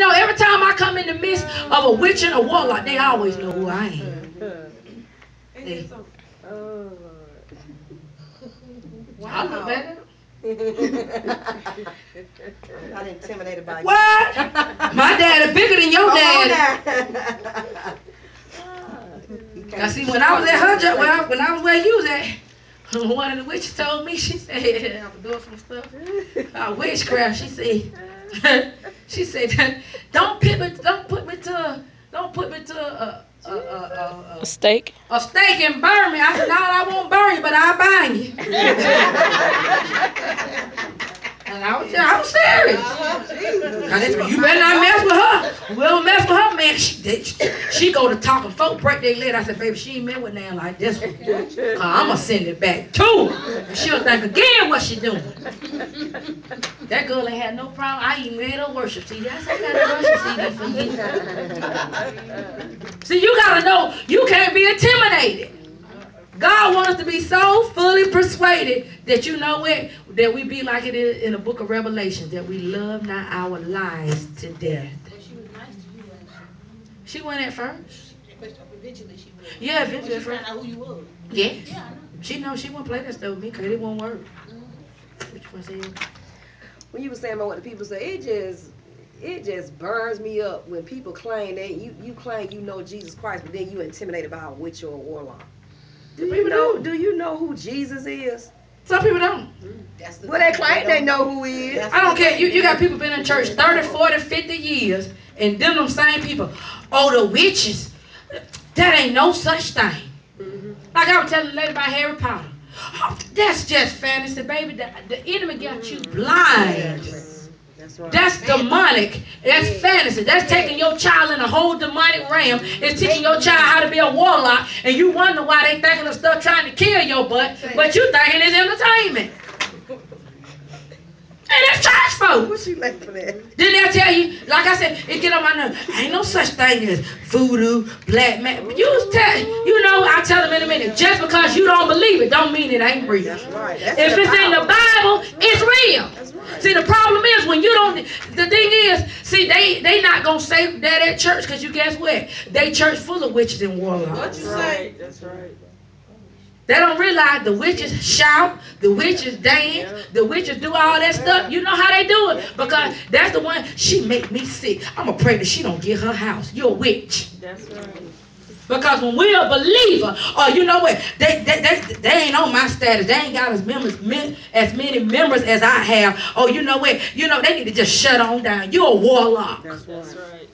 know every time I come in the midst of a witch and a warlock, they always know who I am. I look better. I'm not intimidated by you. What? My daddy bigger than your daddy. Now see, when I was at her job, when I was where you was at, one of the witches told me, she said, I was doing some stuff, witchcraft. She said, don't put me to a steak. A steak and burn me. I said, no, I won't burn you, but I'll bind you. And I was serious. You better not mess with her. Whoever mess with her, man, she go to talking. Folk break their leg. I said, baby, she ain't met with nothing like this one. I'm going to send it back to her. And she'll think again what she doing. That girl ain't had no problem. I even made her worship CD. I said, I got a worship CD for you. See, you got to know you can't be intimidated. God wants us to be so fully persuaded that you know it, that we be like it is in the book of Revelation, that we love not our lives to death. But she was nice to you, actually. She went at first. Eventually she was. Yeah, eventually at She first. found out who you were. Yeah. Yeah, I know. She knows she won't play that stuff with me because it won't work. Which one say? When you were saying about what the people say, it just burns me up when people claim that you claim you know Jesus Christ, but then you intimidated by a witch or a warlock. Do you know who Jesus is? Some people don't. Well, they claim they know who he is. I don't care. You got people been in church 30, 40, 50 years, and them same people, oh, the witches, that ain't no such thing. Like I was telling the lady about Harry Potter. Oh, that's just fantasy, baby. The enemy got you blind. That's demonic. That's fantasy. That's taking your child in a whole demonic realm. It's teaching your child how to be a warlock, and you wonder why they thinking of stuff trying to kill your butt, but you thinking it's entertainment. And that's church folk. What you like for that? Didn't I tell you? Like I said, it get on my nerves. Ain't no such thing as voodoo, black magic. I tell them in a minute. Just because you don't believe it, don't mean it ain't real. That's right. If it's in the Bible, it's real. That's right. See, the problem is when you don't. The thing is, see, they not gonna say that at church because you guess what? They church full of witches and warlocks. What you say? That's right. They don't realize the witches shout, the witches dance, the witches do all that stuff. You know how they do it? Because that's the one, she make me sick. I'm going to pray that she don't get her house. You're a witch. That's right. Because when we're a believer, or you know what, they ain't on my status. They ain't got as many members as I have. Oh, you know what, they need to just shut on down. You're a warlock. That's right.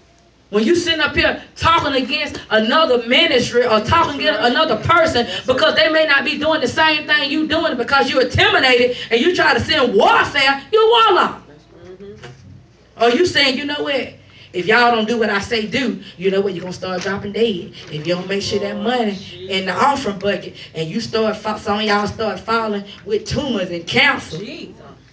When you sitting up here talking against another ministry or talking against another person because they may not be doing the same thing you doing because you're intimidated and you try to send warfare, you're a warlock. Or you saying, you know what, if y'all don't do what I say do, you know what, you're going to start dropping dead. If you don't make sure that money in the offering bucket and you some of y'all start falling with tumors and cancer.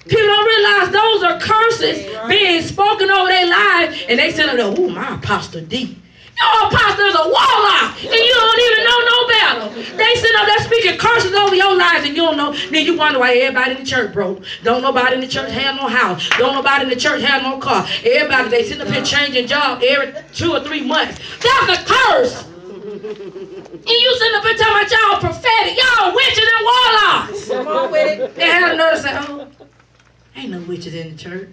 People don't realize those are curses being spoken over their lives, and they sit up there, oh, my Apostle D. Your apostle is a warlock, and you don't even know no better. They sit up there speaking curses over your lives, and you don't know. Then you wonder why everybody in the church broke. Don't nobody in the church have no house. Don't nobody in the church have no car. Everybody, they sitting up here changing jobs every 2 or 3 months. That's a curse. And you sitting up here talking about y'all prophetic. Y'all witches and warlocks. Come on with it. They had another say, oh, ain't no witches in the church.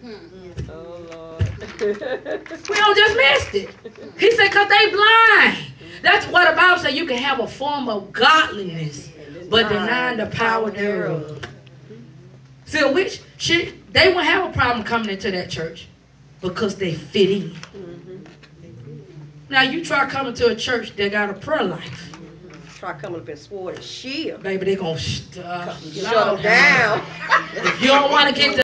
Oh, Lord. We don't just missed it. He said, because they blind. That's what the Bible says. You can have a form of godliness, but denying the power thereof. See, a witch, they won't have a problem coming into that church because they fit in. Now, you try coming to a church that got a prayer life. Try coming up and swore to shield. Baby, they going to shut them down. If you don't want to get to